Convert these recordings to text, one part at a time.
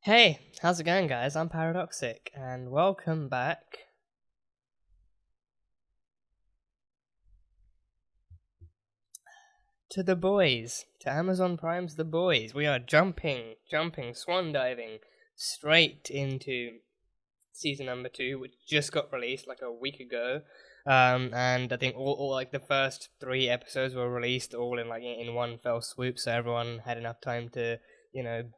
Hey, how's it going, guys? I'm Paradoxic, and welcome back to The Boys, to Amazon Prime's The Boys. We are jumping, swan diving straight into season number 2, which just got released like a week ago. And I think all like the first 3 episodes were released all in one fell swoop, so everyone had enough time to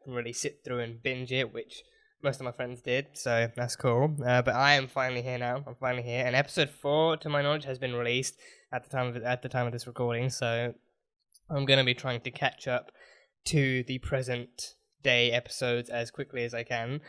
really sit through and binge it, which most of my friends did, so that's cool. But I am finally here now. I'm finally here, and episode 4, to my knowledge, has been released at the time of this recording. So I'm gonna be trying to catch up to the present day episodes as quickly as I can.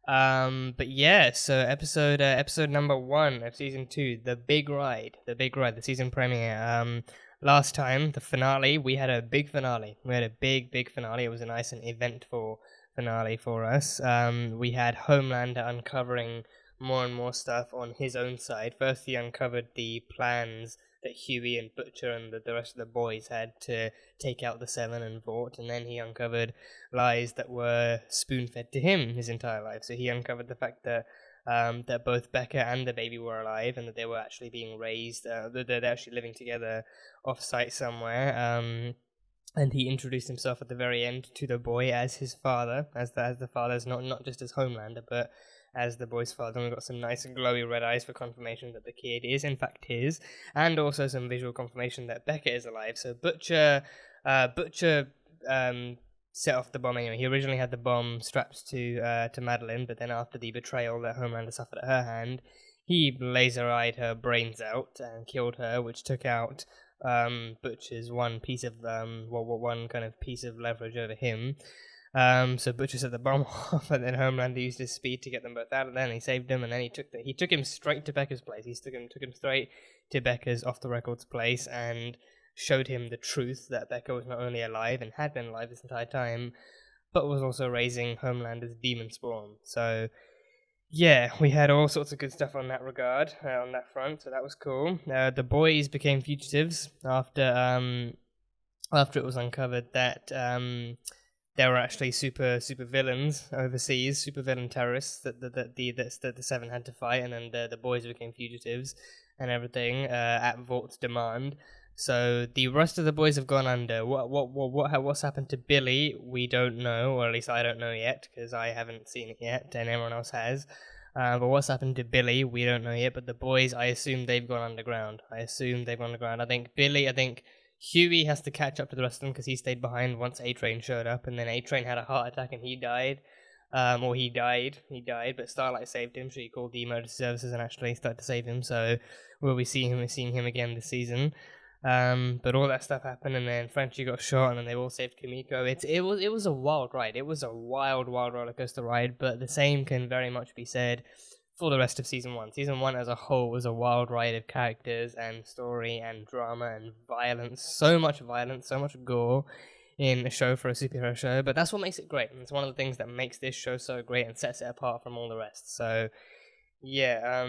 But yeah, so episode number 1 of season 2, the big ride, the season premiere. Last time, the finale, we had a big finale. Big finale. It was a nice and eventful finale for us. We had Homelander uncovering more and more stuff on his own side. First, he uncovered the plans that Hughie and Butcher and the rest of the boys had to take out the Seven and Vought, and then he uncovered lies that were spoon-fed to him his entire life. So he uncovered the fact that that both Becca and the baby were alive, and that they were actually being raised, that they're actually living together off-site somewhere. And he introduced himself at the very end to the boy as his father, as the father's not just as Homelander, but as the boy's father. And we got some nice glowy red eyes for confirmation that the kid is in fact his, and also some visual confirmation that Becca is alive. So Butcher set off the bomb anyway. He originally had the bomb strapped to Madeline, but then after the betrayal that Homelander suffered at her hand, he laser-eyed her brains out and killed her, which took out Butcher's one kind of piece of leverage over him. So Butcher set the bomb off, and then Homelander used his speed to get them both out of there, and he saved him, and then he took him straight to Becca's place. He took him straight to Becca's off-the-records place, and showed him the truth that Becca was not only alive and had been alive this entire time, but was also raising Homelander's demon spawn. So yeah, we had all sorts of good stuff on that regard, on that front, so that was cool. The boys became fugitives after it was uncovered that there were actually super villains overseas, super villain terrorists that the Seven had to fight, and then the boys became fugitives and everything at Vaught's demand. So the rest of the boys have gone under. What's happened to Billy? We don't know, or at least I don't know yet, because I haven't seen it yet, and everyone else has. But what's happened to Billy? We don't know yet. But the boys, I assume they've gone underground. I think Hughie has to catch up to the rest of them because he stayed behind once A-Train showed up, and then A-Train had a heart attack and he died. He died, but Starlight saved him, so he called the emergency services and actually started to save him. So we'll be seeing him again this season. But all that stuff happened, and then Frenchie got shot, and then they all saved Kimiko. It was a wild ride. It was a wild roller coaster ride. But the same can very much be said for the rest of season 1. Season 1 as a whole was a wild ride of characters and story and drama and violence. So much gore in a show for a superhero show. But that's what makes it great. And it's one of the things that makes this show so great and sets it apart from all the rest. So yeah,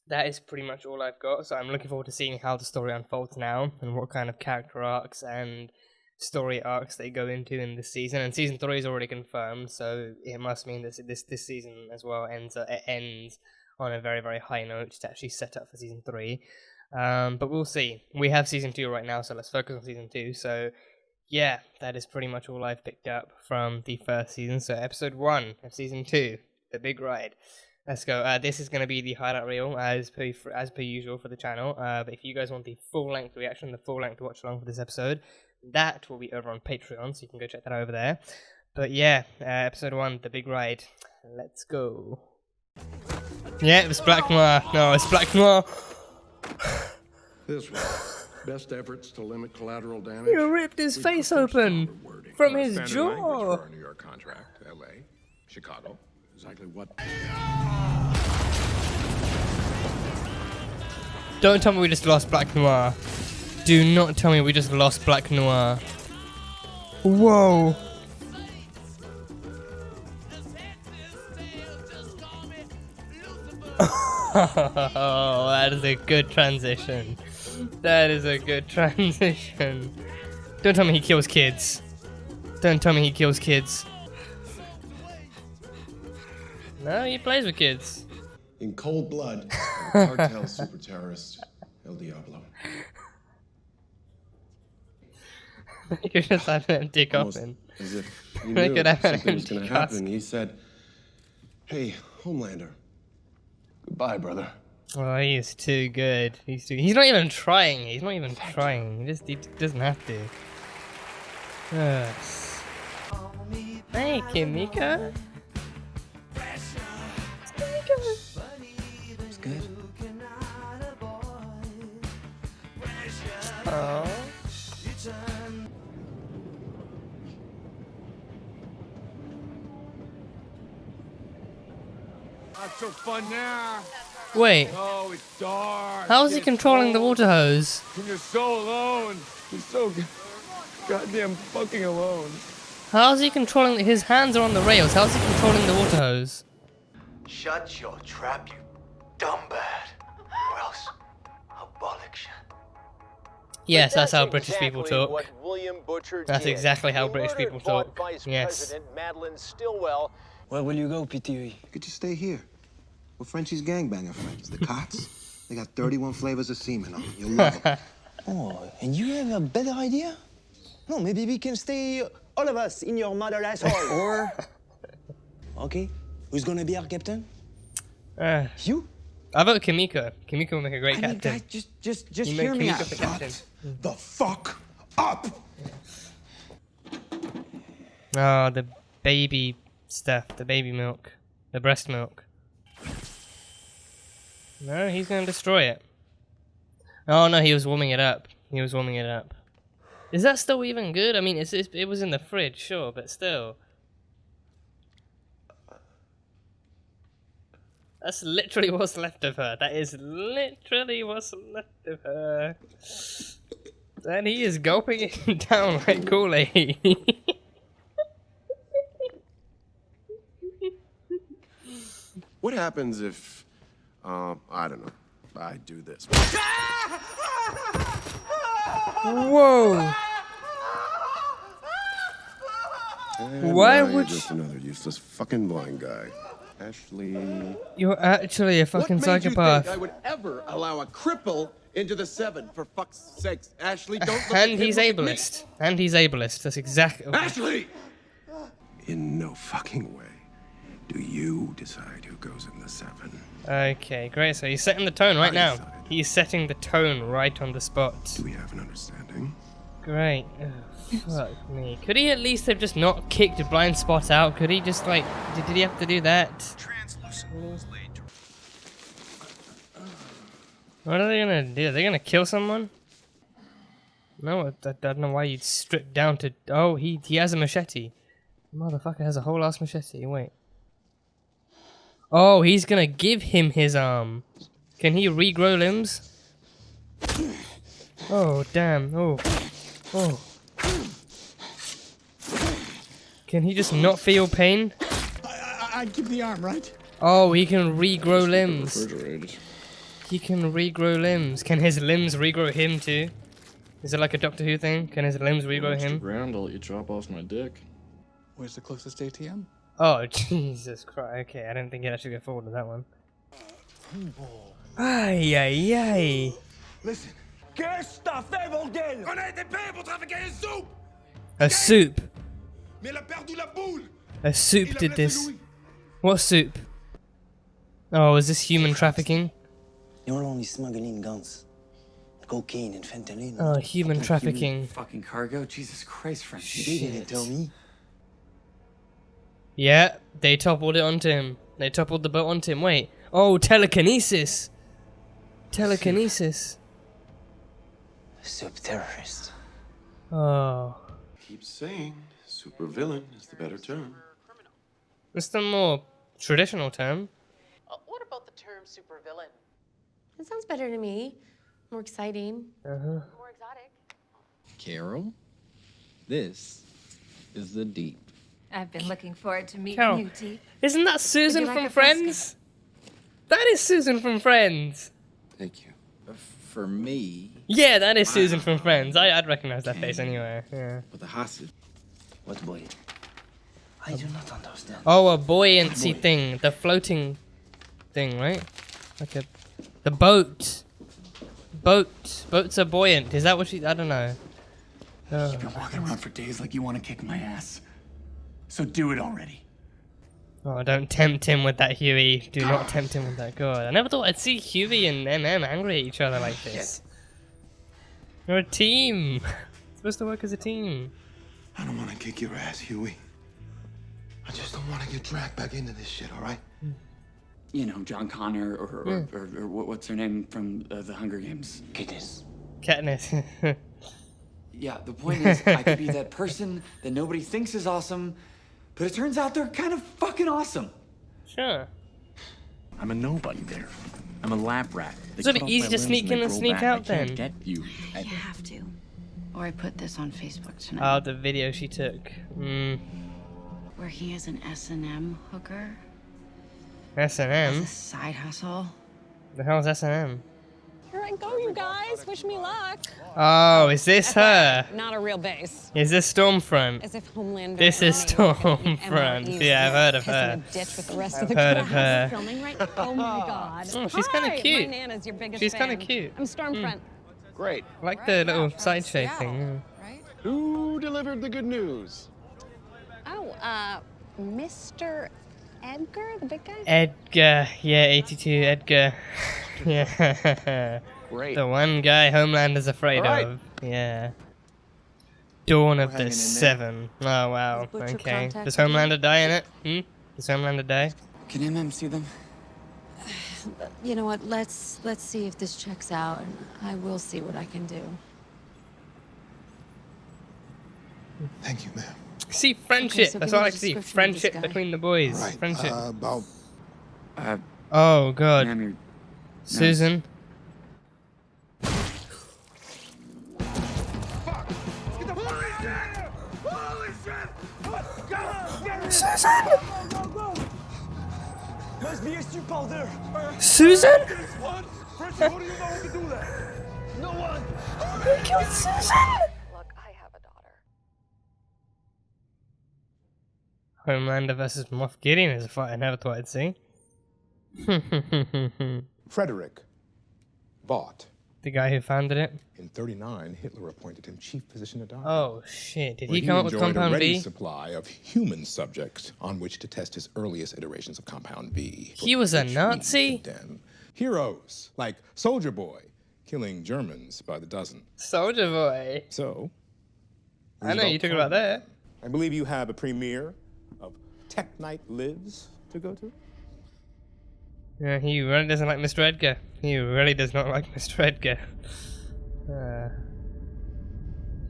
that is pretty much all I've got, so I'm looking forward to seeing how the story unfolds now, and what kind of character arcs and story arcs they go into in this season. And season 3 is already confirmed, so it must mean that this season as well ends on a very, very high note to actually set up for season 3. But we'll see. We have season 2 right now, so let's focus on season 2. So yeah, that is pretty much all I've picked up from the first season. So episode 1 of season 2, The Big Ride. Let's go. This is going to be the highlight reel, as per usual for the channel. But if you guys want the full-length reaction, the full-length watch-along for this episode, that will be over on Patreon, so you can go check that out over there. But yeah, episode 1, The Big Ride. Let's go. Yeah, it was Black Noir. No, it's Black Noir. This one. Best efforts to limit collateral damage. You ripped his face open from his jaw. For a New York contract, LA, Chicago. Exactly what? Don't tell me we just lost Black Noir. Do not tell me we just lost Black Noir. Whoa. Oh, that is a good transition. That is a good transition. Don't tell me he kills kids. Don't tell me he kills kids. No, he plays with kids. In cold blood, a cartel super terrorist, El Diablo. You could just have him dig off Almost him. as if he They knew could have an something was going empty to happen. He said, "Hey, Homelander, goodbye, brother." Oh, he is too good. He's not even trying. He's not even trying. He doesn't have to. Yes. Hey, Kimiko. It's good. Oh. Not so fun now. Wait, Oh, it's dark. how is he It's controlling the cold, water hose? and you're so alone. You're so goddamn fucking alone. How is he controlling? His hands are on the rails. How is he controlling the water hose? Shut your trap, you dumb bird. Or else I'll bollock you. Yes, that's how British people talk. What William Butcher That's did. exactly how He British murdered people talk. Vice Yes. President Madeleine Stilwell. Where will you go, PTE? You could just stay here. We're Frenchie's gangbanger friends. The Cots, they got 31 flavors of semen on them. You'll love them. Oh, and you have a better idea? No, maybe we can stay, all of us, in your mother asshole. Or... Okay, who's gonna be our captain? You? I vote Kimiko. Kimiko will make a great I mean, captain. guys, just You make hear me Kimiko out. the captain. The fuck up! Oh, the baby stuff, the baby milk, the breast milk. No, he's gonna destroy it. Oh no, he was warming it up. He was warming it up. Is that still even good? I mean, it was in the fridge, sure, but still. That's literally what's left of her. That is literally what's left of her. And he is gulping it down like Kool-Aid. What happens if, I don't know, I do this? Whoa! And Why now would you're you- just another useless fucking blind guy? Ashley. You're actually a fucking What made you psychopath. think I would ever allow a cripple into the 7? For fuck's sakes, Ashley, don't look at And him, he's look at me. ableist. And he's ableist. That's exactly. Ashley! In no fucking way do you decide who goes in the 7. Okay, great. So he's setting the tone right now. decided. He's setting the tone right on the spot. Do we have an understanding? Great. Ugh, fuck me. Could he at least have just not kicked Blind Spot out? Could he just like? Did he have to do that? What are they gonna do? Are they gonna kill someone? No, I don't know why you'd strip down to. Oh, he has a machete. Motherfucker has a whole ass machete. Wait. Oh, he's gonna give him his arm. Can he regrow limbs? Oh, damn. Oh. Oh. Can he just not feel pain? I'd give the arm, right? Oh, he can regrow limbs. He can regrow limbs. Can his limbs regrow him too? Is it like a Doctor Who thing? Can his limbs regrow him? Grand, I'll let you chop off my dick. Where's the closest ATM? Oh, Jesus Christ. Okay, I didn't think he'd actually go forward with that one. Ay, ay, ay. Listen. Qu'est-ce que t'as fait, bordel? On a été payé pour trafiquer une soupe, A soup. mais elle a perdu la boule. A soup Il a did blessé this. Louis. What soup? Oh, is this human trafficking? You're only smuggling guns. Cocaine and fentanyl. Oh, human trafficking. Fucking cargo? Jesus Christ, Frank. They didn't tell me. Yeah, they toppled it onto him. They toppled the boat onto him. Wait. Oh, telekinesis. Telekinesis. Sub terrorist. Oh. Keep saying supervillain is the better term. It's the more traditional term. What about the term supervillain? That sounds better to me. More exciting. More exotic. Carol, this is the Deep. I've been looking forward to meeting Carol, you, Deep. isn't that Susan like from a fresca? Friends? That is Susan from Friends. Thank you. For me, Yeah, that is Susan from Friends. I'd recognize that face anyway. Yeah. with the hostage. What boy? I do not understand. Oh, a buoyancy thing, the floating thing, right? Like the boat. Boats are buoyant. Is that what she? I don't know. You've been walking around for days like you want to kick my ass. So do it already. Oh, don't tempt him with that, Hughie. Do not tempt him with that. God, I never thought I'd see Hughie and MM angry at each other like this. You're a team. It's supposed to work as a team. I don't want to kick your ass, Hughie. I just don't want to get dragged back into this shit, all right? You know, John Connor or what's her name from the Hunger Games? Katniss. Katniss. Yeah, the point is, I could be that person that nobody thinks is awesome, but it turns out they're kind of fucking awesome. Sure. I'm a nobody there. I'm a lab rat. It's sort of easy to sneak in and sneak out then. Get you. You have to. Or I put this on Facebook tonight. Oh, the video she took. Working as an S&M hooker. S&M? As a side hustle. The hell's S&M? Here I go, you guys. Wish me luck. Oh, is this her? Not a real base. Is this Stormfront? As if Homelander. This is Stormfront. Yeah, I've heard of her. I've heard of her. Filming right. Oh my God. Oh, she's kind of cute. My Nana's your biggest She's fan. kind of cute. I'm Stormfront. Great. I like the little side shade thing. Who delivered the good news? Oh, Mr. Edgar, the big guy? Edgar, yeah, 82, Edgar. Yeah. Great. The one guy Homelander's afraid of. Yeah. Dawn of the Seven. Oh, wow. Okay. Does Homelander die in it? Does Homelander die? Can MM see them? You know what? Let's see if this checks out, and I will see what I can do. Thank you, ma'am. See, friendship. Okay, so That's give all me I a can see. description of this Friendship guy. between the boys. Right. Friendship. About Oh, God. Ma'am, you're Susan. Must be a supporter. Susan? Frenchie, who do you know who can do that? No one. Who killed Susan? Look, I have a daughter. Homelander versus Moff Gideon is a fight I never thought I'd see. Frederick bought. The guy who founded it? In 1939, Hitler appointed him chief physician at Dachau. Oh, shit. Did where he come up with enjoyed Compound a ready V? supply of human subjects on which to test his earliest iterations of Compound V. He was a Nazi? Condemn. Heroes like Soldier Boy, killing Germans by the dozen. Soldier Boy. So, I know you're talking about that. I believe you have a premiere of Tech Night Lives to go to. Yeah, he really doesn't like Mr. Edgar. He really does not like Mr. Edgar.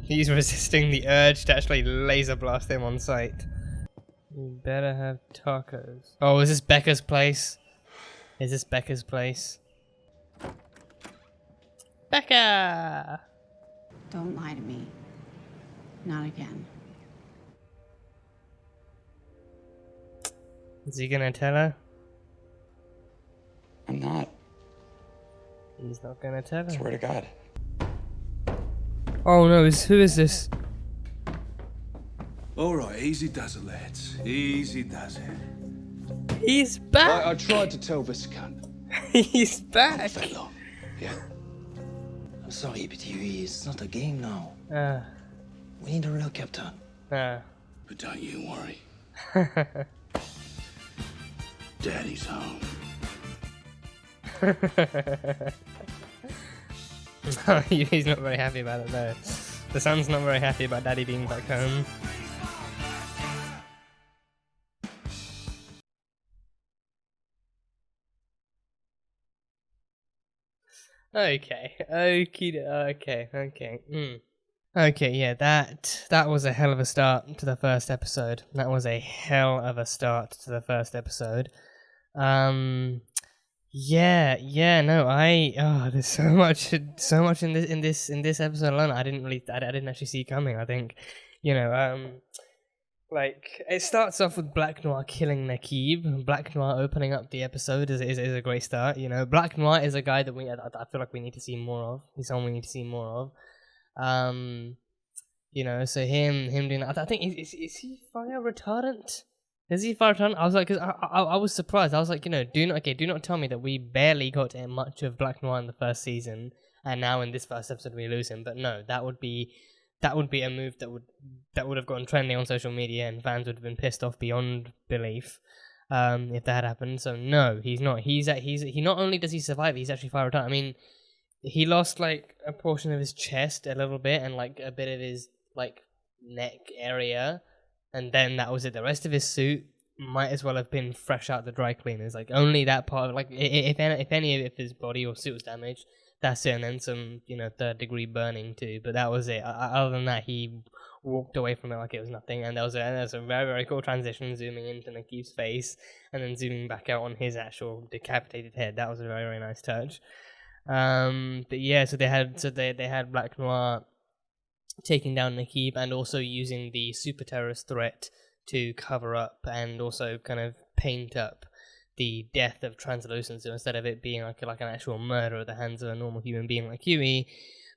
He's resisting the urge to actually laser blast him on sight. You better have tacos. Oh, is this Becca's place? Is this Becca's place? Becca! Don't lie to me. Not again. Is he gonna tell her? I'm not. He's not gonna tell her. Swear to God. Oh no, who is this? Alright, easy does it, lads. Easy does it. He's back! I tried to tell this cunt. He's back! Fellow. Yeah. I'm sorry, but it's not a game now. We need a real captain. But don't you worry. Daddy's home. He's not very happy about it though. The son's not very happy about Daddy being back home. Okay. Okay, yeah, that was a hell of a start to the first episode. That was a hell of a start to the first episode. There's so much in this episode alone I didn't actually see coming. I think, like, it starts off with Black Noir killing Nakib. Black Noir opening up the episode is a great start. Black Noir is a guy that I feel like we need to see more of. He's someone we need to see more of. You know, so him doing that. I think is he fire retardant? Is he fire retardant? I was like, cause I was surprised. I was like, you know, do not tell me that we barely got much of Black Noir in the first season, and now in this first episode we lose him. But no, that would be a move that would have gone trending on social media, and fans would have been pissed off beyond belief. If that had happened. So no, he's not. He not only does he survive, he's actually fire retardant. I mean, he lost like a portion of his chest a little bit, and like a bit of his like neck area, and then that was it. The rest of his suit might as well have been fresh out the dry cleaners. Like only that part of, like if any of his body or suit was damaged, that's it. And then some, you know, 3rd degree burning too. But that was it. Other than that, he walked away from it like it was nothing. And there was a very, very cool transition, zooming into Nakeeb's face and then zooming back out on his actual decapitated head. That was a very, very nice touch. But yeah, so they had Black Noir taking down Nakeeb and also using the super terrorist threat to cover up and also kind of paint up the death of Translucent. So instead of it being like an actual murder at the hands of a normal human being like Hughie,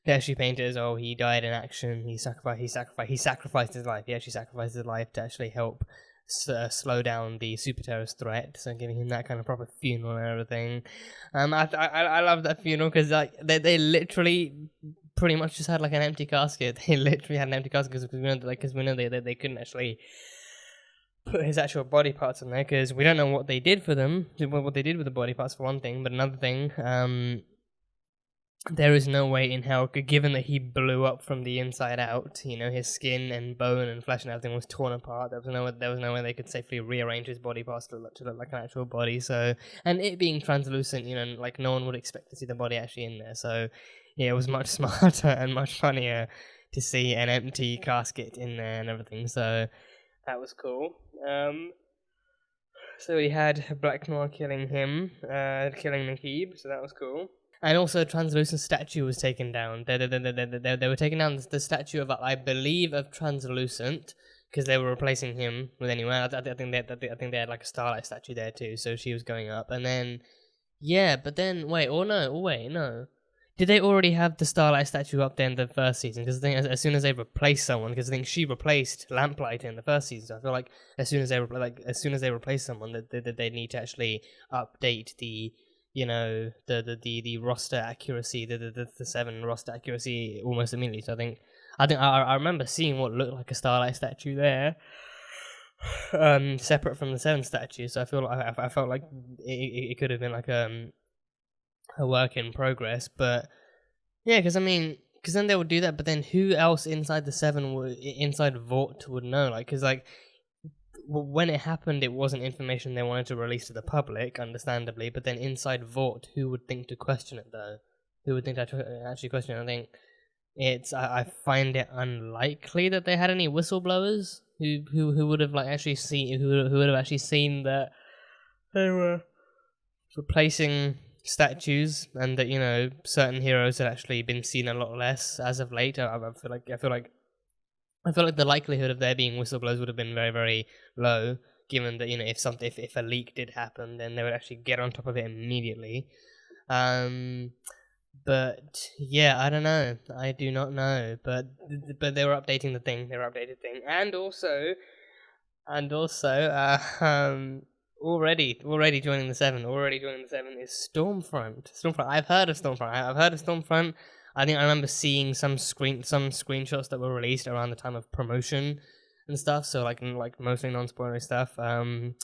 they actually paint it as, oh, he died in action, he sacrificed his life. He actually sacrificed his life to actually help slow down the super terrorist threat, so giving him that kind of proper funeral and everything. I love that funeral because like they literally pretty much just had like an empty casket. They literally had an empty casket because we know they couldn't actually put his actual body parts in there because we don't know what they did for them, what they did with the body parts for one thing, but another thing, there is no way in hell, given that he blew up from the inside out, you know, his skin and bone and flesh and everything was torn apart. There was no way they could safely rearrange his body parts to look like an actual body. So, and it being translucent, you know, like no one would expect to see the body actually in there. So, yeah, it was much smarter and much funnier to see an empty casket in there and everything. So, that was cool. So we had Black Noir killing him, killing Nakeeb, so that was cool. And also, Translucent statue was taken down. They were taking down the statue of, I believe, of Translucent, because they were replacing him with anyone. I think they had like a Starlight statue there too, so she was going up. And then, yeah, but then no. Did they already have the Starlight statue up there in the first season? Because I think as soon as they replaced someone, because I think she replaced Lamplight in the first season, so I feel like as soon as they replace someone, that they need to actually update the, you know, the roster accuracy, the 7 roster accuracy almost immediately. So I remember seeing what looked like a Starlight statue there, separate from the 7 statue. So I felt like it could have been like a work in progress. But yeah, because then they would do that. But then who else inside the 7 inside Vought would know? Like, because like, when it happened, it wasn't information they wanted to release to the public, understandably, but then inside Vought, who would think to question it, though? Who would think to actually question it? I think I find it unlikely that they had any whistleblowers who would have like actually seen, who would have actually seen that they were replacing statues, and that, you know, certain heroes had actually been seen a lot less as of late. I feel like the likelihood of there being whistleblowers would have been very, very low, given that, you know, if a leak did happen, then they would actually get on top of it immediately. But yeah, I don't know. I do not know. But they were updating the thing. And also, already joining the 7 is Stormfront. I've heard of Stormfront. I think I remember seeing some screenshots that were released around the time of promotion and stuff. So like mostly non-spoilery stuff. But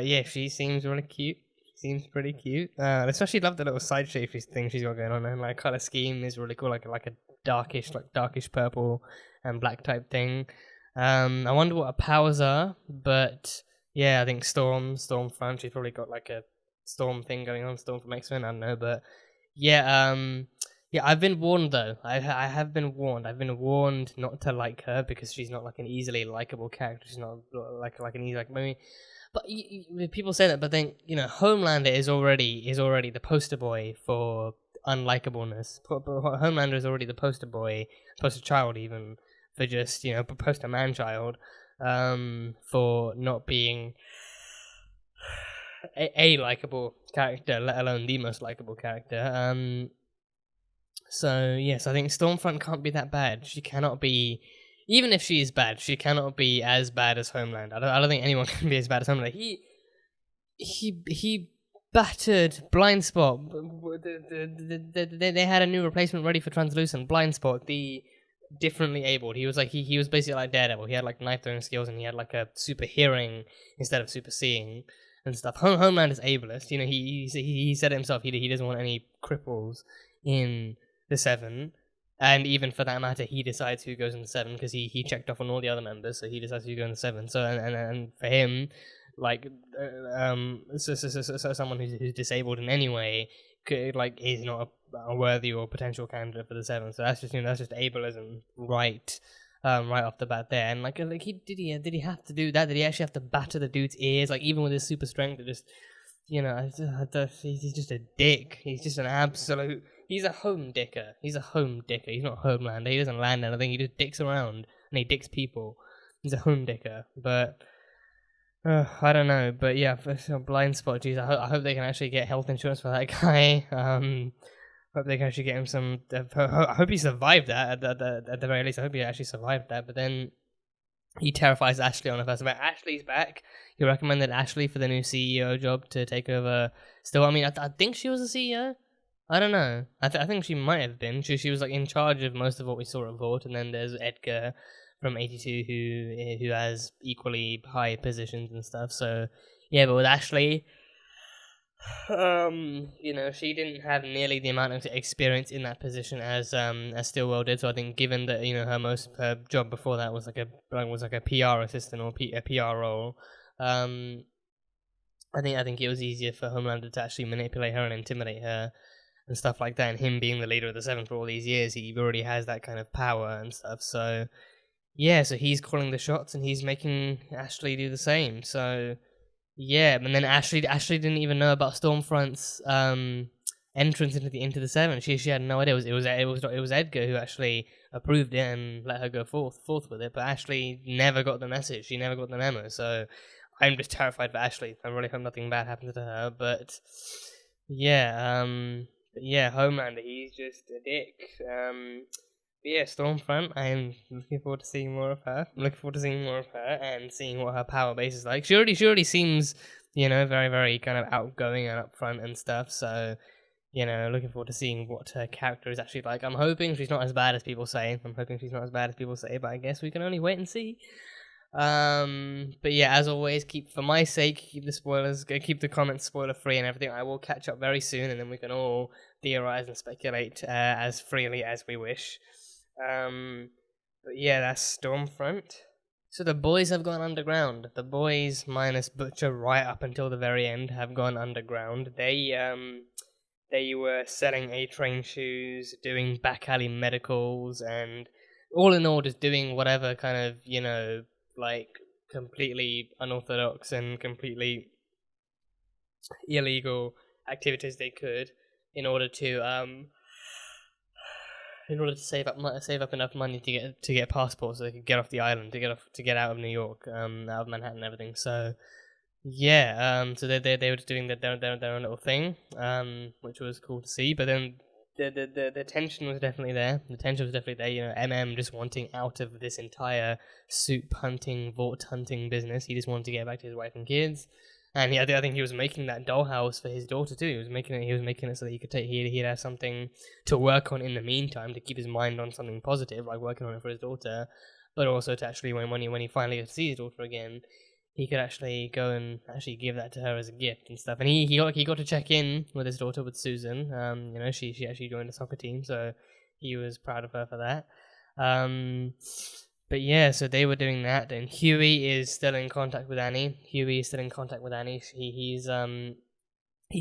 yeah, she seems really cute. Seems pretty cute. I especially love the little side shapey thing she's got going on, and like color scheme is really cool. Like a darkish purple and black type thing. I wonder what her powers are, but yeah, I think Stormfront. She's probably got like a storm thing going on. Storm from X-Men. I don't know, but. Yeah, I've been warned though. I have been warned. I've been warned not to like her because she's not like an easily likable character. She's not like an easy maybe. But people say that, but then, you know, Homelander is already the poster boy for unlikableness. Homelander is already the poster child even, for just, you know, poster man child, for not being a likable character, let alone the most likable character. So yes, I think Stormfront can't be that bad. She cannot be, even if she is bad, she cannot be as bad as Homeland. I don't think anyone can be as bad as Homeland. He battered Blind Spot. They had a new replacement ready for Translucent. Blind Spot, the differently abled. He was like he was basically like Daredevil. He had like knife throwing skills, and he had like a super hearing instead of super seeing and stuff. Homeland is ableist. You know, he said it himself. He doesn't want any cripples in the 7, and even for that matter, he decides who goes in the 7 because he checked off on all the other members, so he decides who goes in the 7. So and for him, like so someone who's disabled in any way like is not a worthy or potential candidate for the 7. So that's just that's just ableism right off the bat there. And like did he have to do that? Did he actually have to batter the dude's ears? Like even with his super strength, it just he's just a dick. He's just an absolute. He's a home dicker. He's a home dicker. He's not Homelander. He doesn't land anything. He just dicks around and he dicks people. He's a home dicker. But I don't know. But yeah, for Blind Spot, geez, I hope they can actually get health insurance for that guy. Hope they can actually get him some. I hope he survived that at the very least. I hope he actually survived that. But then he terrifies Ashley on the first event. Ashley's back. He recommended Ashley for the new CEO job to take over. Still, I mean, I think she was the CEO. I don't know. I think she might have been. She was like in charge of most of what we saw at Vought, and then there's Edgar from 82 who has equally high positions and stuff. So yeah, but with Ashley, she didn't have nearly the amount of experience in that position as Stillwell did. So I think given that her job before that was like a PR assistant or a PR role, I think it was easier for Homelander to actually manipulate her and intimidate her and stuff like that. And him being the leader of the 7 for all these years, he already has that kind of power and stuff. So yeah, so he's calling the shots and he's making Ashley do the same. So yeah, and then Ashley didn't even know about Stormfront's entrance into the 7. She had no idea. It was Edgar who actually approved it and let her go forth with it. But Ashley never got the message. She never got the memo. So I'm just terrified for Ashley. I really hope nothing bad happens to her. But yeah, Homelander, he's just a dick. Yeah, Stormfront, I'm looking forward to seeing more of her. I'm looking forward to seeing more of her and seeing what her power base is like. She already seems, very, very kind of outgoing and upfront and stuff. So, looking forward to seeing what her character is actually like. I'm hoping she's not as bad as people say. But I guess we can only wait and see. But yeah, as always, for my sake, keep the spoilers, keep the comments spoiler free and everything. I will catch up very soon, and then we can all theorize and speculate as freely as we wish. But yeah, that's Stormfront. So the boys have gone underground. The boys, minus Butcher, right up until the very end, have gone underground. They were selling A-Train shoes, doing back alley medicals, and all in all, just doing whatever kind of like completely unorthodox and completely illegal activities they could in order to save up enough money to get passports so they could get off the island, to get out of New York, out of Manhattan and everything. So yeah, so they were just doing their own little thing, which was cool to see. But then the tension was definitely there. MM just wanting out of this entire soup hunting, Vought hunting business. He just wanted to get back to his wife and kids. And I think he was making that dollhouse for his daughter too. He was making it so that he'd have something to work on in the meantime, to keep his mind on something positive, like working on it for his daughter, but also to actually when he finally gets to see his daughter again, he could actually go and actually give that to her as a gift and stuff. And he got to check in with his daughter, with Susan. She actually joined the soccer team, so he was proud of her for that. But yeah, so they were doing that, and Hughie is still in contact with Annie. He's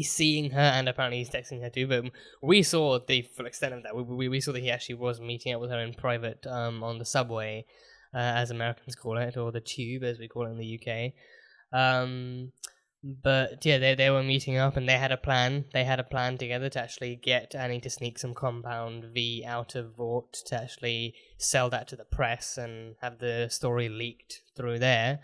seeing her, and apparently he's texting her too. But we saw the full extent of that. We saw that he actually was meeting up with her in private on the subway, as Americans call it, or the tube as we call it in the UK. But yeah, they were meeting up, and they had a plan. They had a plan together to actually get Annie to sneak some Compound V out of Vought, to actually sell that to the press and have the story leaked through there.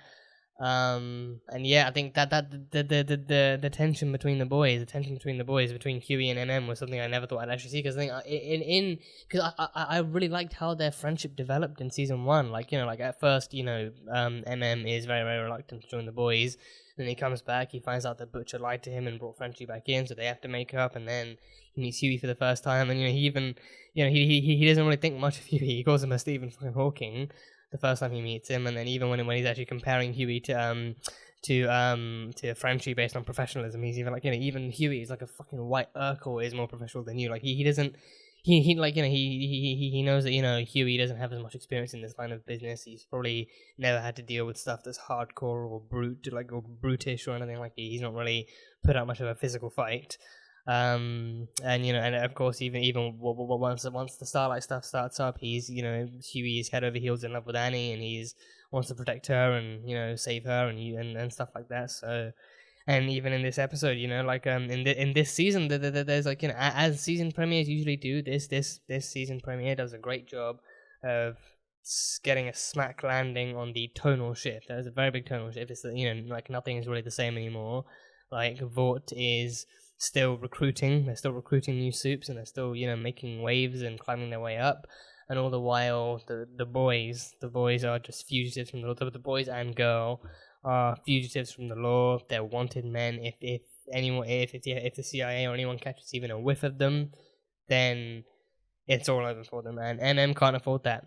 And yeah, I think that the tension between the boys, between Hughie and MM was something I never thought I'd actually see. Because I think because I really liked how their friendship developed in season 1. Like, you know, like at first, you know, MM is very, very reluctant to join the boys. Then he comes back, he finds out that Butcher lied to him and brought Frenchie back in, so they have to make up. And then he meets Hughie for the first time, and you know, he even, you know, he doesn't really think much of Hughie. He calls him a Stephen fucking Hawking the first time he meets him, and then even when he's actually comparing Hughie to Frenchie based on professionalism, he's even like, you know, even Hughie is like a fucking white Urkel is more professional than you. Like he doesn't he like, you know, he knows that, you know, Hughie doesn't have as much experience in this line of business. He's probably never had to deal with stuff that's hardcore or brutish or anything like that. He's not really put out much of a physical fight. And you know, and of course, even once the Starlight stuff starts up, he's, you know, Hughie is head over heels in love with Annie, and he's wants to protect her and, you know, save her and stuff like that. So, and even in this episode, you know, like in this season, there's like, you know, as season premieres usually do, this season premiere does a great job of getting a smack landing on the tonal shift. There's a very big tonal shift. It's, you know, like nothing is really the same anymore. Like Vought is still recruiting. They're still recruiting new soups, and they're still, you know, making waves and climbing their way up. And all the while, the boys are just fugitives from the boys and girl are fugitives from the law. They're wanted men. If the CIA or anyone catches even a whiff of them, then it's all over for them. And MM can't afford that.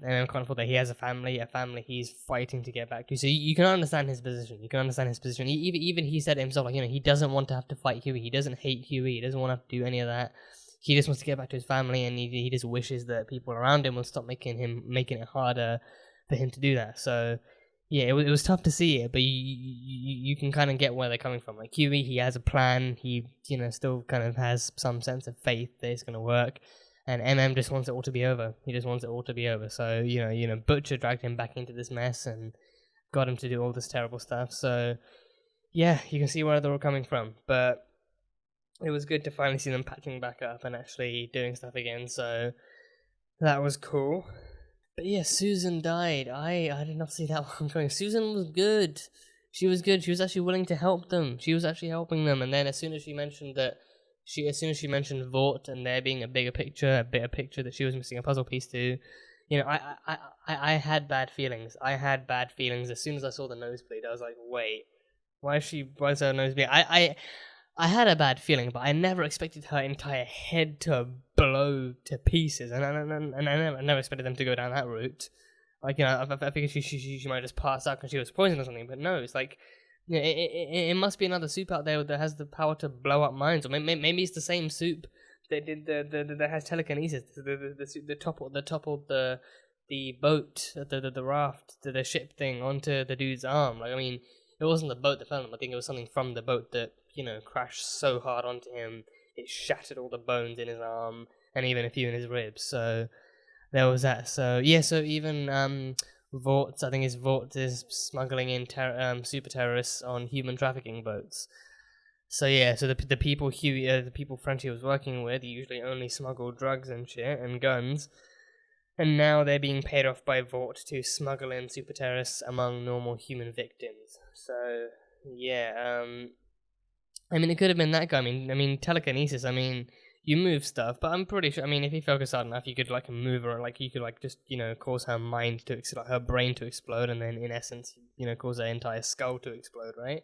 He has a family he's fighting to get back to. So you can understand his position. Even he said it himself, like, you know, he doesn't want to have to fight Hughie. He doesn't hate Hughie. He doesn't want to have to do any of that. He just wants to get back to his family, and he just wishes that people around him will stop making it harder for him to do that. So yeah, it was tough to see it, but you can kind of get where they're coming from. Like Hughie, he has a plan. He, you know, still kind of has some sense of faith that it's going to work. And MM just wants it all to be over. He just wants it all to be over. So, you know, Butcher dragged him back into this mess and got him to do all this terrible stuff. So, yeah, you can see where they're all coming from. But it was good to finally see them patching back up and actually doing stuff again. So, that was cool. But yeah, Susan died. I did not see that one coming. Susan was good. She was good. She was actually willing to help them. She was actually helping them. And then as soon as she mentioned Vought and there being a bigger picture that she was missing a puzzle piece to, you know, I had bad feelings. As soon as I saw the nosebleed, I was like, wait, why is there a nosebleed? I had a bad feeling, but I never expected her entire head to blow to pieces, and I never expected them to go down that route. Like, you know, I figured she might just pass out because she was poisoned or something, but no, it's like, you know, it must be another soup out there that has the power to blow up minds, or maybe it's the same soup that did that has telekinesis. The toppled the boat, the raft, the ship thing onto the dude's arm. Like, I mean, it wasn't the boat that fell him. I think it was something from the boat that, you know, crashed so hard onto him it shattered all the bones in his arm and even a few in his ribs. So there was that. So yeah, so even Vought is smuggling in super terrorists on human trafficking boats. So yeah, so the people the people Frenchie was working with usually only smuggle drugs and shit and guns, and now they're being paid off by Vought to smuggle in super terrorists among normal human victims. So yeah, I mean, it could have been that guy. I mean telekinesis. I mean, you move stuff, but I'm pretty sure. I mean, if you focus hard enough, you could like move her. Like you could like just, you know, cause her mind to like her brain to explode, and then in essence, you know, cause her entire skull to explode, right?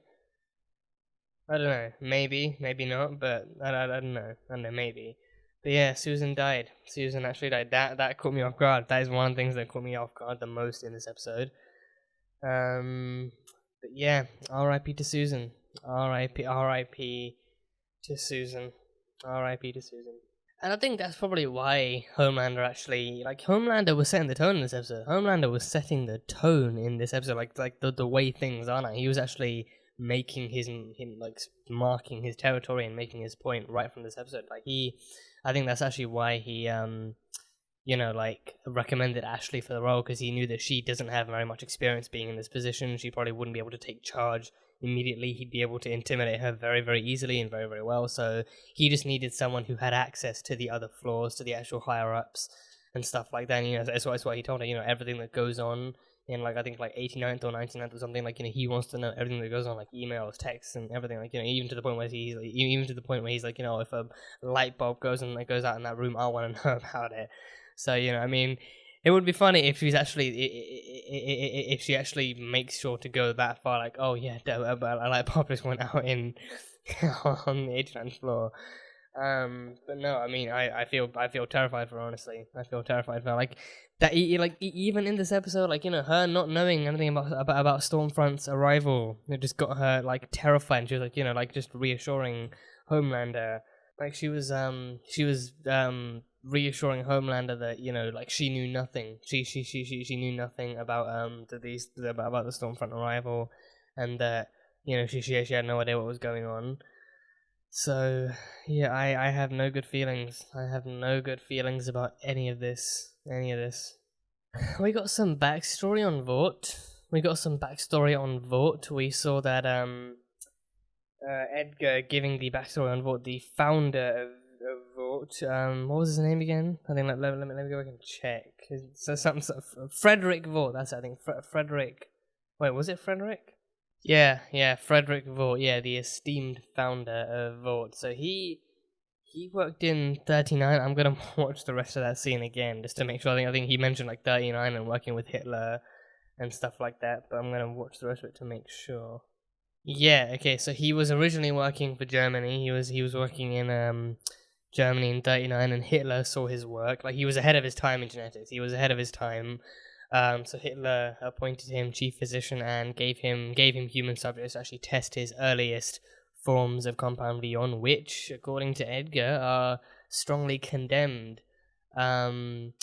I don't know. Maybe not. But I don't know. Maybe. But yeah, Susan died. Susan actually died. That caught me off guard. That is one of the things that caught me off guard the most in this episode. But yeah, R.I.P. to Susan. R.I.P. to Susan. R.I.P. to Susan. And I think that's probably why Homelander was setting the tone in this episode. Homelander was setting the tone in this episode, like the way things are now. He was actually making marking his territory and making his point right from this episode. I think that's actually why he, you know, like recommended Ashley for the role, because he knew that she doesn't have very much experience being in this position. She probably wouldn't be able to take charge immediately. He'd be able to intimidate her very, very easily and very, very well. So he just needed someone who had access to the other floors, to the actual higher ups and stuff like that. And, you know, that's why he told her, you know, everything that goes on in like I think like 89th or 99th or something. Like, you know, he wants to know everything that goes on, like emails, texts, and everything. Like, you know, even to the point where he's like, you know, if a light bulb goes and it goes out in that room, I want to know about it. So, you know, I mean, it would be funny if she's actually if she actually makes sure to go that far. Like, oh yeah, a light bulb just went out in on the 89th floor. But no, I mean, I feel terrified for her, honestly. I feel terrified for her. Like that, even in this episode, like, you know, her not knowing anything about Stormfront's arrival, it just got her like terrified. And she was like, you know, like just reassuring Homelander, like she was reassuring Homelander that, you know, like she knew nothing. She knew nothing about about the Stormfront arrival, and that, you know, she had no idea what was going on. So, yeah, I have no good feelings. I have no good feelings about any of this. We got some backstory on Vought. We saw that Edgar giving the backstory on Vought, the founder of Vought. What was his name again? I think let me go back and check. So something Frederick Vought. That's it, I think Frederick. Wait, was it Frederick? Yeah, Frederick Vought, yeah, the esteemed founder of Vought. So he worked in 39. I'm gonna watch the rest of that scene again just to make sure. I think he mentioned like 39 and working with Hitler and stuff like that. But I'm gonna watch the rest of it to make sure. Yeah, okay. So he was originally working for Germany. He was working in Germany in 39, and Hitler saw his work. Like, he was ahead of his time in genetics. He was ahead of his time. So Hitler appointed him chief physician and gave him human subjects to actually test his earliest forms of compound V on, which, according to Edgar, are strongly condemned by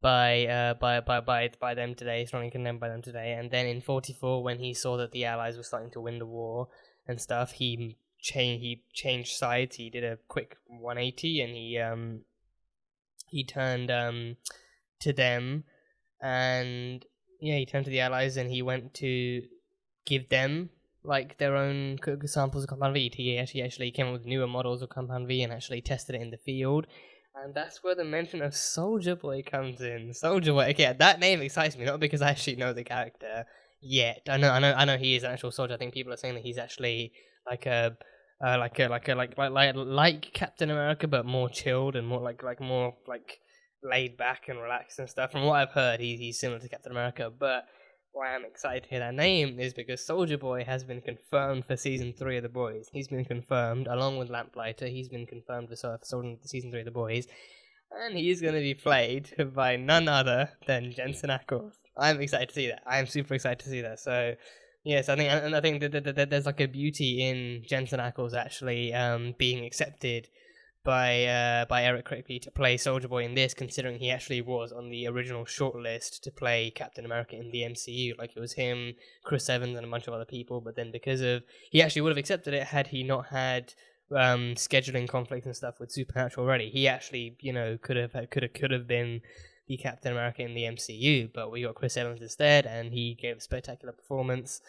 them today. Strongly condemned by them today. And then in 44, when he saw that the Allies were starting to win the war and stuff, he changed sides. He did a quick 180, and he turned to them. And yeah, he turned to the Allies and he went to give them like their own samples of Compound V. He actually came up with newer models of Compound V and actually tested it in the field. And that's where the mention of Soldier Boy comes in. Soldier Boy. Okay, that name excites me, not because I actually know the character yet. I know he is an actual soldier. I think people are saying that he's actually like Captain America, but more chilled and more more laid back and relaxed and stuff. From what I've heard, he's similar to Captain America, but why I'm excited to hear that name is because Soldier Boy has been confirmed for season 3 of The Boys. He's been confirmed, along with Lamplighter. He's been confirmed for season 3 of The Boys, and he's going to be played by none other than Jensen Ackles. I'm excited to see that. I'm super excited to see that. So yes, I think that there's like a beauty in Jensen Ackles actually being accepted by Eric Kripke to play Soldier Boy in this, considering he actually was on the original shortlist to play Captain America in the MCU. Like, it was him, Chris Evans, and a bunch of other people. But then because of he actually would have accepted it had he not had scheduling conflicts and stuff with Supernatural already. He actually, you know, could have been the Captain America in the MCU, but we got Chris Evans instead, and he gave a spectacular performance.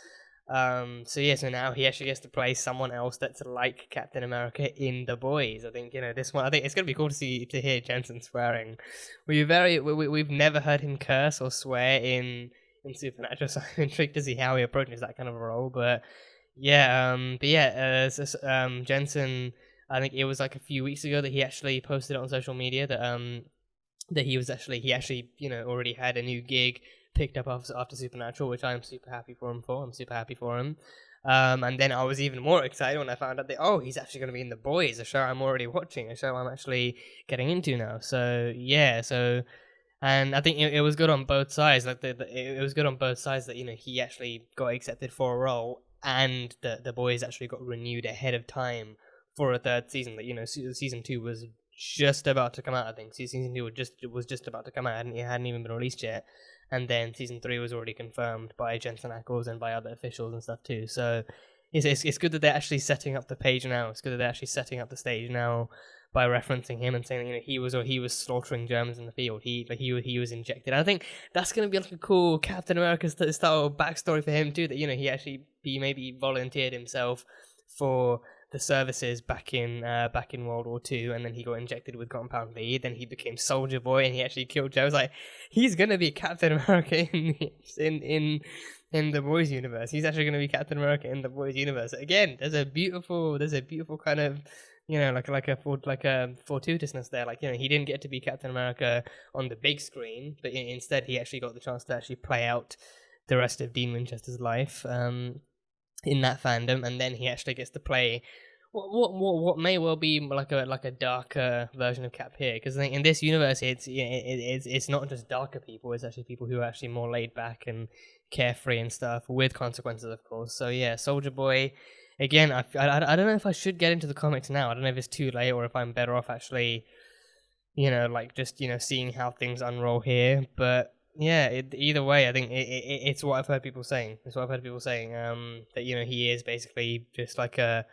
So now he actually gets to play someone else that's like Captain America in The Boys. I think, you know, this one, I think it's gonna be cool to hear Jensen swearing. We've never heard him curse or swear in Supernatural, so I'm intrigued to see how he approaches that kind of a role. Jensen, I think it was like a few weeks ago that he actually posted it on social media that he actually you know, already had a new gig picked up after Supernatural, which I'm super happy for him. And then I was even more excited when I found out that, he's actually going to be in The Boys, a show I'm already watching, a show I'm actually getting into now. So yeah, and I think it was good on both sides. Like it was good on both sides that, you know, he actually got accepted for a role, and The Boys actually got renewed ahead of time for a third season. That, you know, season 2 was just about to come out. I think season 2 was just about to come out, and it hadn't even been released yet. And then season 3 was already confirmed by Jensen Ackles and by other officials and stuff too. So it's good that they're actually setting up the page now. It's good that they're actually setting up the stage now by referencing him and saying, you know, he was slaughtering Germans in the field. He was injected. I think that's going to be like a cool Captain America style backstory for him too. That, you know, he maybe volunteered himself for the services back in World War II, and then he got injected with Compound V. Then he became Soldier Boy, and he actually killed Joe. I was like, he's gonna be Captain America in the Boys universe. He's actually gonna be Captain America in the Boys universe. Again, there's a beautiful kind of, you know, like a fortuitousness there. Like, you know, he didn't get to be Captain America on the big screen, but instead he actually got the chance to actually play out the rest of Dean Winchester's life in that fandom, and then he actually gets to play what may well be like a darker version of Cap here, because I think in this universe it's not just darker people, it's actually people who are actually more laid back and carefree and stuff, with consequences, of course. So yeah, Soldier Boy. Again, I don't know if I should get into the comics now. I don't know if it's too late or if I'm better off actually, you know, like just, you know, seeing how things unroll here. But yeah, either way, I think it's what I've heard people saying. It's what I've heard people saying. That, you know, he is basically just like a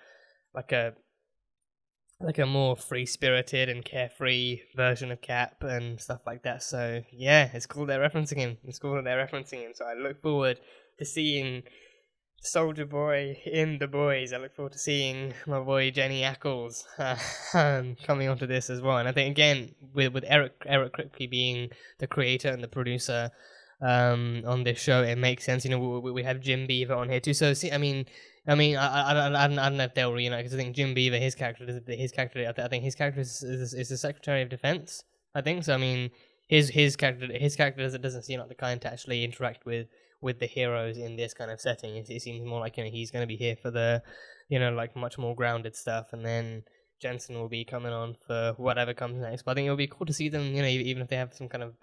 more free-spirited and carefree version of Cap and stuff like that. So yeah, it's cool they're referencing him. So I look forward to seeing Soldier Boy in The Boys. I look forward to seeing my boy Jenny Ackles coming onto this as well. And I think, again, with Eric Kripke being the creator and the producer on this show, it makes sense. You know, we have Jim Beaver on here too. So see, I mean, I don't know if they'll reunite, because I think Jim Beaver, his character is the Secretary of Defense. I think so. I mean, his character doesn't seem like the kind to actually interact with the heroes in this kind of setting. It seems more like, you know, he's going to be here for the, you know, like much more grounded stuff, and then Jensen will be coming on for whatever comes next. But I think it'll be cool to see them, you know, even if they have some kind of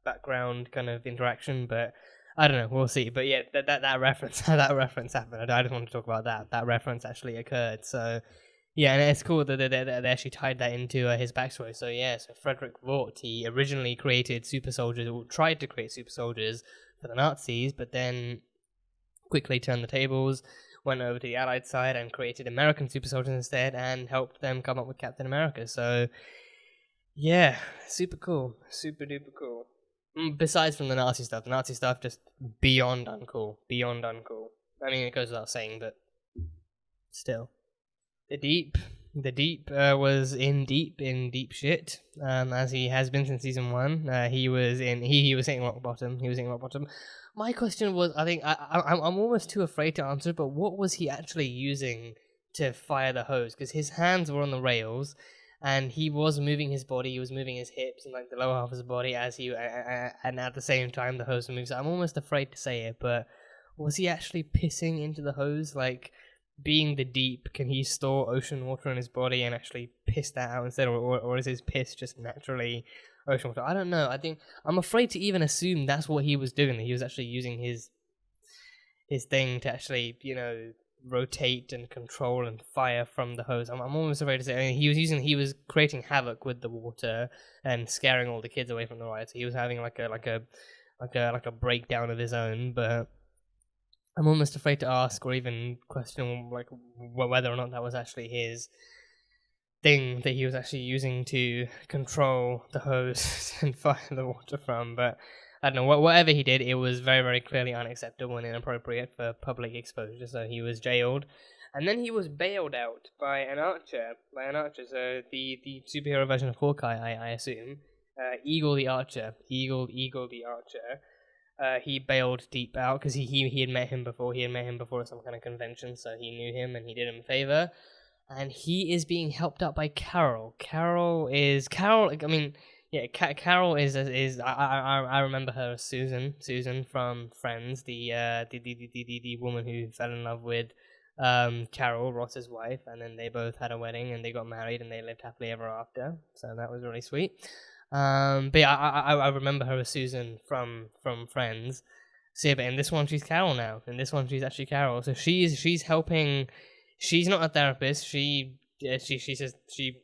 background kind of interaction. But I don't know, we'll see. But yeah, that reference happened. I just want to talk about that. That reference actually occurred. So yeah, and it's cool that they actually tied that into his backstory. So yeah, so Frederick Vought, he originally created super soldiers, or tried to create super soldiers for the Nazis, but then quickly turned the tables, went over to the Allied side and created American super soldiers instead, and helped them come up with Captain America. So yeah, super cool, super duper cool. Besides from the Nazi stuff just beyond uncool. I mean, it goes without saying, but still. The Deep was in deep shit, as he has been since season 1. He was hitting rock bottom. My question was, I think I'm almost too afraid to answer, but what was he actually using to fire the hose? Because his hands were on the rails, and he was moving his body. He was moving his hips and like the lower half of his body and at the same time the hose moves. I'm almost afraid to say it, but was he actually pissing into the hose? Like, being the Deep, can he store ocean water in his body and actually piss that out instead, or is his piss just naturally ocean water? I don't know. I'm afraid to even assume that's what he was doing, that he was actually using his thing to actually, you know, rotate and control and fire from the hose. I'm almost afraid to say. I mean, he was creating havoc with the water and scaring all the kids away from the riot. So he was having like a breakdown of his own, but I'm almost afraid to ask or even question like whether or not that was actually his thing that he was actually using to control the hose and fire the water from. But I don't know, whatever he did, it was very, very clearly unacceptable and inappropriate for public exposure. So he was jailed, and then he was bailed out by an archer. So the superhero version of Hawkeye, I assume, Eagle the Archer. He bailed Deep out because he had met him before. He had met him before at some kind of convention, so he knew him and he did him a favor. And he is being helped out by Carol. Carol is. I remember her as Susan. Susan from Friends, the woman who fell in love with Carol, Ross's wife, and then they both had a wedding and they got married and they lived happily ever after. So that was really sweet. But yeah, I remember her as Susan from Friends. So yeah, but in this one she's Carol now. In this one she's actually Carol. So she's helping. She's not a therapist. She says she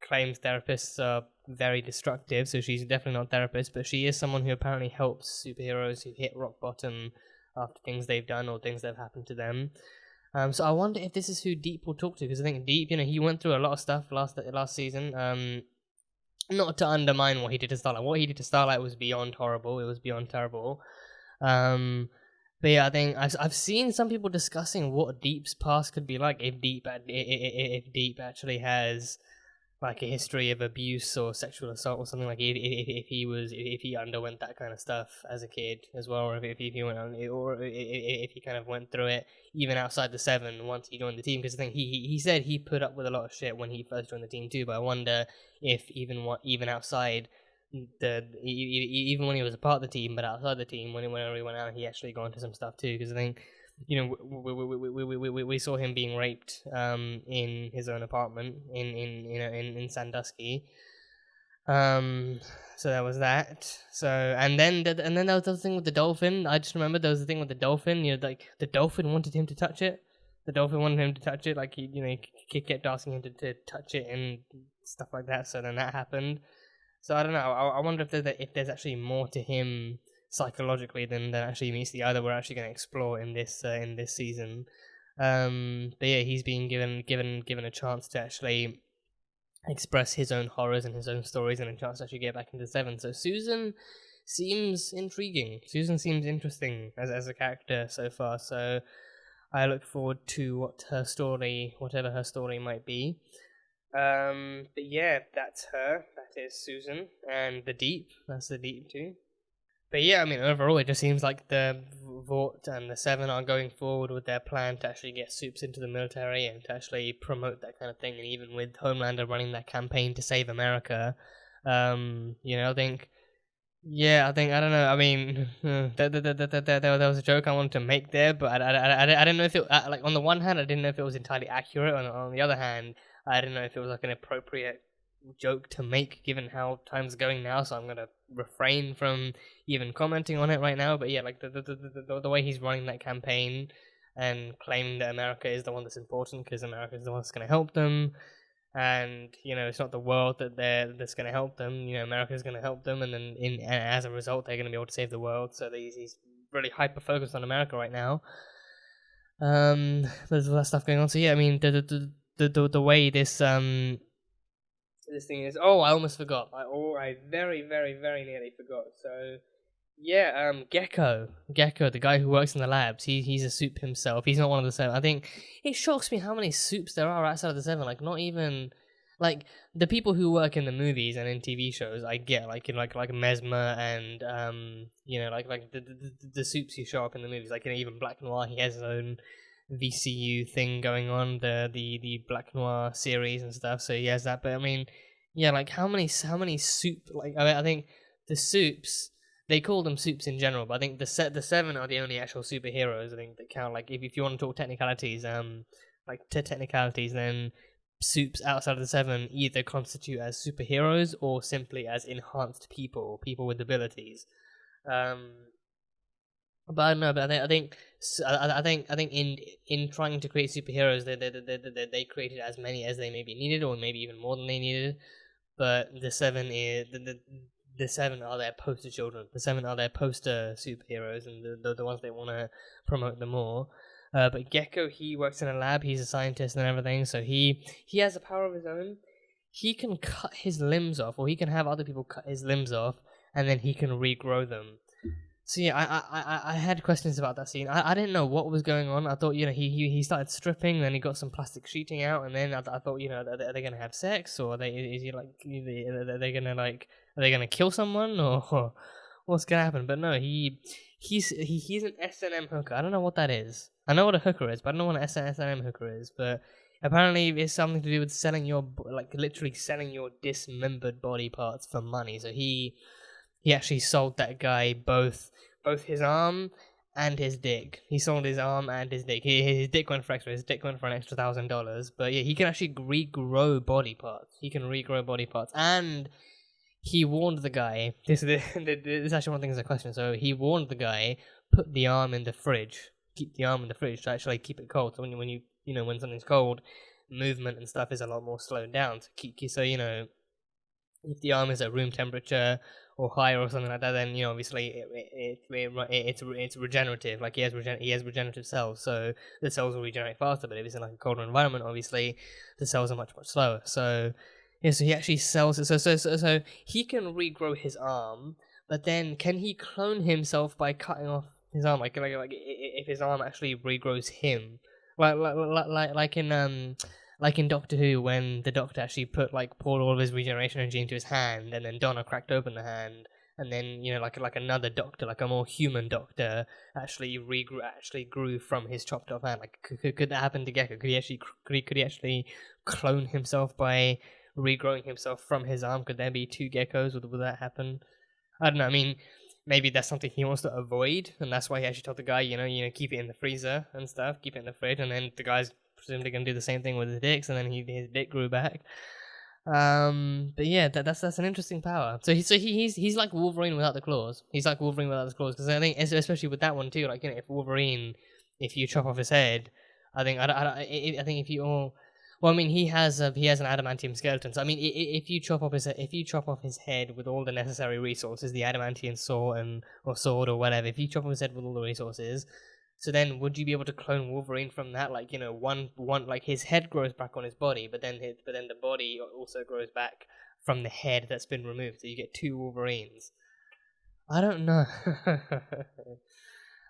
claims therapists are very destructive. So she's definitely not a therapist. But she is someone who apparently helps superheroes who hit rock bottom after things they've done or things that have happened to them. So I wonder if this is who Deep will talk to, because I think Deep, you know, he went through a lot of stuff last season. Not to undermine what he did to Starlight. What he did to Starlight was beyond horrible. It was beyond terrible. But yeah, I think I've seen some people discussing what Deep's past could be like if Deep actually has like a history of abuse or sexual assault or something, like if he underwent that kind of stuff as a kid as well, or if he went on, or if he kind of went through it even outside the Seven once he joined the team. Because I think he said he put up with a lot of shit when he first joined the team too. But I wonder if even outside even when he was a part of the team, but outside the team, whenever he went out, he actually got into some stuff too. Because I think, you know, we saw him being raped in his own apartment in Sandusky. So there was that. So and then there was the thing with the dolphin. I just remember there was the thing with the dolphin. You know, like the dolphin wanted him to touch it. The dolphin wanted him to touch it. Like he kept asking him to touch it and stuff like that. So then that happened. So I don't know. I wonder if there's actually more to him psychologically than actually meets the eye that we're actually going to explore in this season. But yeah, he's being given a chance to actually express his own horrors and his own stories, and a chance to actually get back into Seven. So Susan seems intriguing. Susan seems interesting as a character so far. So I look forward to whatever her story might be. But yeah, that's her. That is Susan. And the Deep. That's the Deep too. But yeah, I mean, overall, it just seems like the Vought and the Seven are going forward with their plan to actually get Supes into the military and to actually promote that kind of thing. And even with Homelander running that campaign to save America, I think, I don't know. I mean, there was a joke I wanted to make there, but I didn't know if it, like, on the one hand, I didn't know if it was entirely accurate. On the other hand, I didn't know if it was like an appropriate joke to make given how time's going now, so I'm gonna refrain from even commenting on it right now. But yeah, like the way he's running that campaign and claiming that America is the one that's important because America is the one that's going to help them, and it's not the world that's going to help them. America's going to help them, and then and as a result they're going to be able to save the world. So he's really hyper focused on America right now. There's a lot of stuff going on. So yeah, I mean the way this thing is. Oh, I almost forgot. I very, very, very nearly forgot. So, yeah, Gecko, the guy who works in the labs, he's a Supe himself. He's not one of the Seven. I think it shocks me how many Supes there are outside of the Seven. Like, not even like the people who work in the movies and in TV shows. I get like Mesmer and like the Supes who show up in the movies. Like even Black Noir, he has his own VCU thing going on, the Black Noir series and stuff. So he has that. But I mean, yeah, like how many Supe? Like I think the Supes, they call them Supes in general, but I think the Seven are the only actual superheroes. I think that count. Like if you want to talk technicalities, then Supes outside of the Seven either constitute as superheroes or simply as enhanced people with abilities. But no, but I think in trying to create superheroes, they created as many as they maybe needed, or maybe even more than they needed. But the Seven is the Seven are their poster children. The Seven are their poster superheroes, and the ones they want to promote them more. But Gecko, he works in a lab. He's a scientist and everything, so he has a power of his own. He can cut his limbs off, or he can have other people cut his limbs off, and then he can regrow them. So yeah, I had questions about that scene. I didn't know what was going on. I thought he started stripping, then he got some plastic sheeting out, and then I thought are they gonna have sex, or are they gonna kill someone, or what's gonna happen? But no, he's an S&M hooker. I don't know what that is. I know what a hooker is, but I don't know what an S&M hooker is. But apparently it's something to do with literally selling your dismembered body parts for money. So he actually sold that guy both his arm and his dick. He sold his arm and his dick. His dick went for extra. His dick went for an extra $1,000. But yeah, he can actually regrow body parts. And he warned the guy. This is actually one thing that's a question. So he warned the guy, put the arm in the fridge. Keep the arm in the fridge to actually keep it cold. So when something's cold, movement and stuff is a lot more slowed down. So if the arm is at room temperature or higher or something like that, then obviously it's regenerative. Like he has regenerative cells, so the cells will regenerate faster. But if it's in like a colder environment, obviously the cells are much slower. So yeah, so he actually sells it. So he can regrow his arm, but then can he clone himself by cutting off His arm, like if his arm actually regrows him, like in Doctor Who, when the Doctor actually poured all of his regeneration energy into his hand, and then Donna cracked open the hand, and then like another Doctor, like a more human Doctor, actually grew from his chopped off hand. Like could that happen to Gecko? Could he actually clone himself by regrowing himself from his arm? Could there be two Geckos? Would that happen? I don't know. I mean, maybe that's something he wants to avoid, and that's why he actually told the guy, keep it in the freezer and stuff, keep it in the fridge, and then the guy's presumably gonna do the same thing with his dicks, and then his dick grew back. But yeah, that's an interesting power. So he's like Wolverine without the claws. He's like Wolverine without the claws, because I think especially with that one too, like if Wolverine, if you chop off his head, I think if you all. Well, I mean, he has an adamantium skeleton. So I mean, if you chop off his head with all the necessary resources, the adamantium sword or whatever, if you chop off his head with all the resources, so then would you be able to clone Wolverine from that? Like one like his head grows back on his body, but then the body also grows back from the head that's been removed. So you get two Wolverines. I don't know.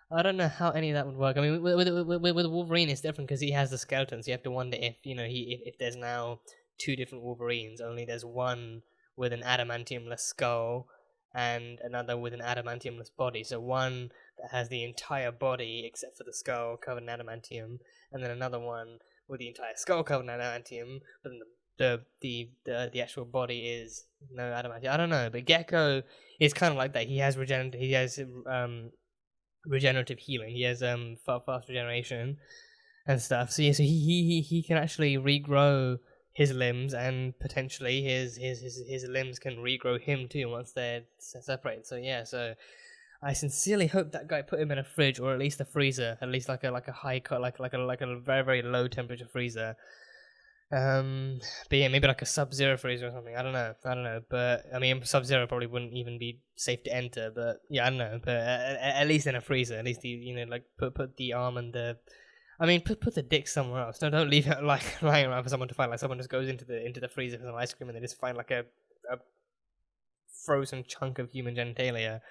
I don't know how any of that would work. I mean, with Wolverine, it's different because he has the skeleton. So you have to wonder if if there's now two different Wolverines. Only there's one with an adamantiumless skull and another with an adamantiumless body. So one that has the entire body except for the skull covered in adamantium, and then another one with the entire skull covered in adamantium, but then the actual body is no adamantium. I don't know, but Gecko is kind of like that. He has regenerative healing. He has fast regeneration and stuff. So yeah, so he can actually regrow his limbs, and potentially his limbs can regrow him too once they're separated. So yeah, so I sincerely hope that guy put him in a fridge or at least a freezer, at least like a high cut, like a very very low temperature freezer. But yeah, maybe like a Sub-Zero freezer or something. I don't know. But I mean, Sub-Zero probably wouldn't even be safe to enter. But yeah, I don't know. But at least in a freezer, at least put the arm and the. I mean, put the dick somewhere else. Don't leave it like lying around for someone to find. Like someone just goes into the freezer for some ice cream and they just find like a frozen chunk of human genitalia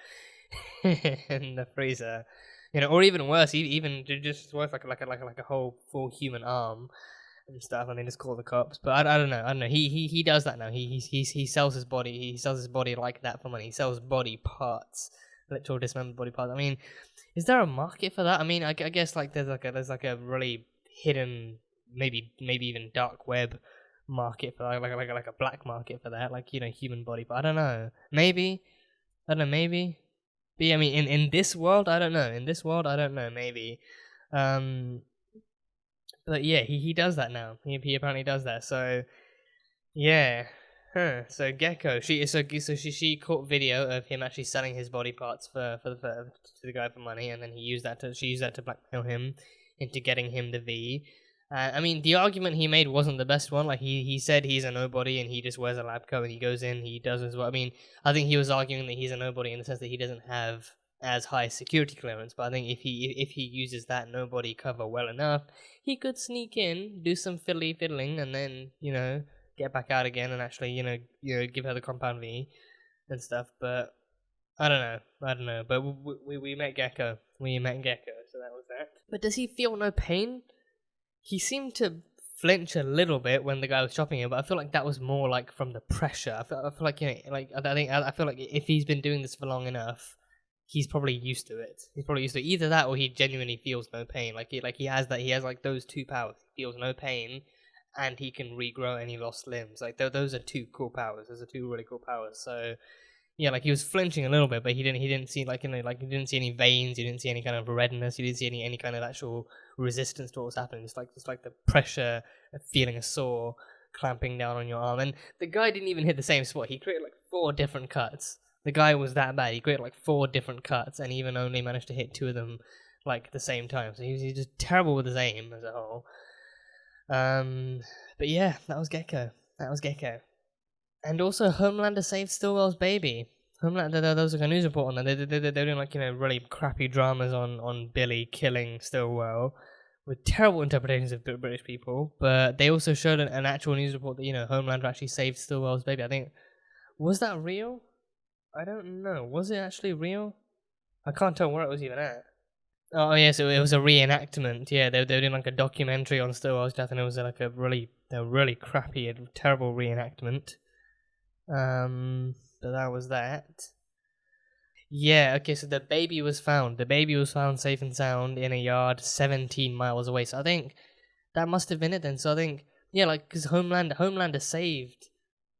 in the freezer. Or even worse, even just worth like a whole full human arm and stuff, and they just call the cops. But I don't know. He does that now. He sells his body. He sells his body like that for money. He sells body parts, literal dismembered body parts. I mean, is there a market for that? I mean, I guess like there's like a really hidden, maybe even dark web market for like a black market for that, like human body. But I don't know. Maybe. But yeah, I mean, in this world, I don't know. Maybe. But yeah, he does that now. He apparently does that. So yeah, So Gecko, she caught video of him actually selling his body parts to the guy for money, and then she used that to blackmail him into getting him the V. I mean, the argument he made wasn't the best one. Like he said he's a nobody and he just wears a lab coat and he goes in, he does as well. I mean, I think he was arguing that he's a nobody in the sense that he doesn't have as high security clearance. But I think if he uses that nobody cover well enough, he could sneak in, do some fiddling, and then get back out again and actually give her the compound V and stuff. But I don't know. But we met Gecko. So that was that. But does he feel no pain? He seemed to flinch a little bit when the guy was chopping him, but I feel like that was more like from the pressure. I feel like I feel like if he's been doing this for long enough, he's probably used to it. Either that or he genuinely feels no pain. He has those two powers. He feels no pain, and he can regrow any lost limbs. Those are two cool powers. Those are two really cool powers. So yeah, he was flinching a little bit, but he didn't see he didn't see any veins. He didn't see any kind of redness. He didn't see any kind of actual resistance to what was happening. It's like the pressure of feeling a sore clamping down on your arm. And the guy didn't even hit the same spot. He created 4 different cuts. The guy was that bad. He created 4 different cuts, and even only managed to hit 2 of them at the same time. So he was just terrible with his aim as a whole. But yeah, that was Gecko. And also, Homelander saved Stillwell's baby. Homelander, there was a news report on that. They're doing really crappy dramas on Billy killing Stillwell with terrible interpretations of British people. But they also showed an actual news report that Homelander actually saved Stillwell's baby. I think, was that real? I don't know. Was it actually real? I can't tell where it was even at. Oh yeah, so it was a reenactment. Yeah, they were doing like a documentary on Stillwell's death, and it was like a really crappy and terrible reenactment. But that was that. Yeah, okay, so the baby was found. The baby was found safe and sound in a yard 17 miles away. So I think that must have been it then. So I think, yeah, like, because Homelander saved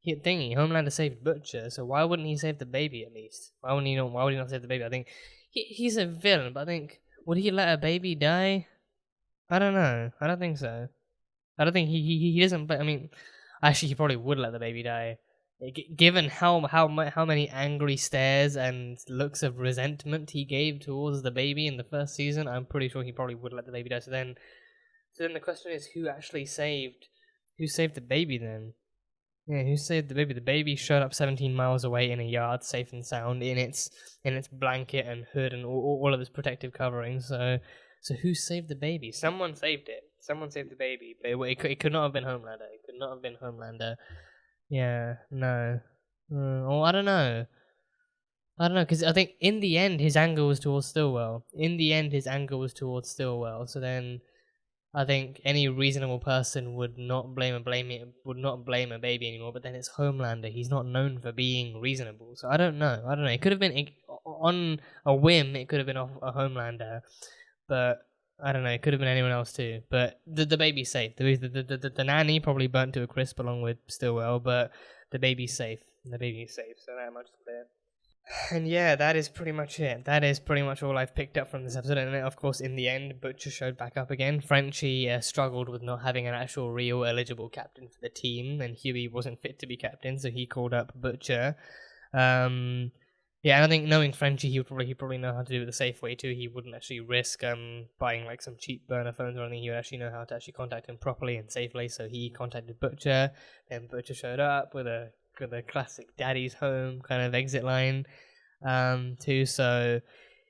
Homelander saved Butcher, so why wouldn't he save the baby at least? Why would he not save the baby? I think he's a villain, but I think, would he let a baby die? I don't know. I don't think so. I don't think he doesn't, but I mean, actually he probably would let the baby die. Given how many angry stares and looks of resentment he gave towards the baby in the first season, I'm pretty sure he probably would let the baby die. So then the question is, who saved the baby then? Yeah, who saved the baby? The baby showed up 17 miles away in a yard, safe and sound, in its blanket and hood and all of its protective covering. So who saved the baby? Someone saved it. Someone saved the baby, but it could not have been Homelander. It could not have been Homelander. Yeah, no. Or I don't know. Because I think in the end his anger was towards Stillwell. So then I think any reasonable person would not blame a baby anymore. But then it's Homelander. He's not known for being reasonable. So I don't know. It could have been on a whim. It could have been a Homelander, but I don't know. It could have been anyone else too. But the baby's safe. The nanny probably burnt to a crisp along with Stillwell, but the baby's safe. So that much is clear. And yeah, that is pretty much it. That is pretty much all I've picked up from this episode. And of course, in the end, Butcher showed back up again. Frenchie struggled with not having an actual real eligible captain for the team, and Hughie wasn't fit to be captain, so he called up Butcher. Yeah, and I think knowing Frenchie, he probably know how to do it the safe way too. He wouldn't actually risk buying like some cheap burner phones or anything. He would actually know how to actually contact him properly and safely. So he contacted Butcher. Then Butcher showed up with a classic "Daddy's home" kind of exit line, too. So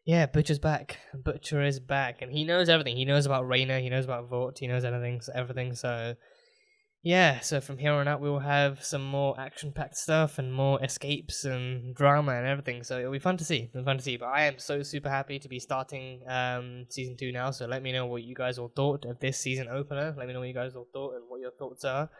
yeah, Butcher's back. Butcher is back, and he knows everything. He knows about Raina. He knows about Vought. He knows everything. So yeah, so from here on out, we will have some more action-packed stuff and more escapes and drama and everything. So it'll be fun to see. But I am so super happy to be starting season 2 now. So let me know what you guys all thought of this season opener. Let me know what you guys all thought and what your thoughts are.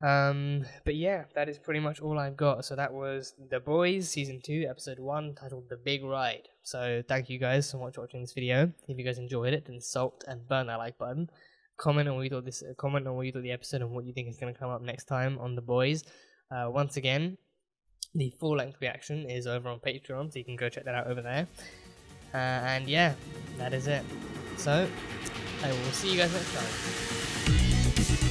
But yeah, that is pretty much all I've got. So that was The Boys season 2, episode 1, titled The Big Ride. So thank you guys so much for watching this video. If you guys enjoyed it, then salt and burn that like button. Comment on what you thought of the episode and what you think is going to come up next time on The Boys. Once again, the full-length reaction is over on Patreon, so you can go check that out over there. And yeah, that is it. So I will see you guys next time.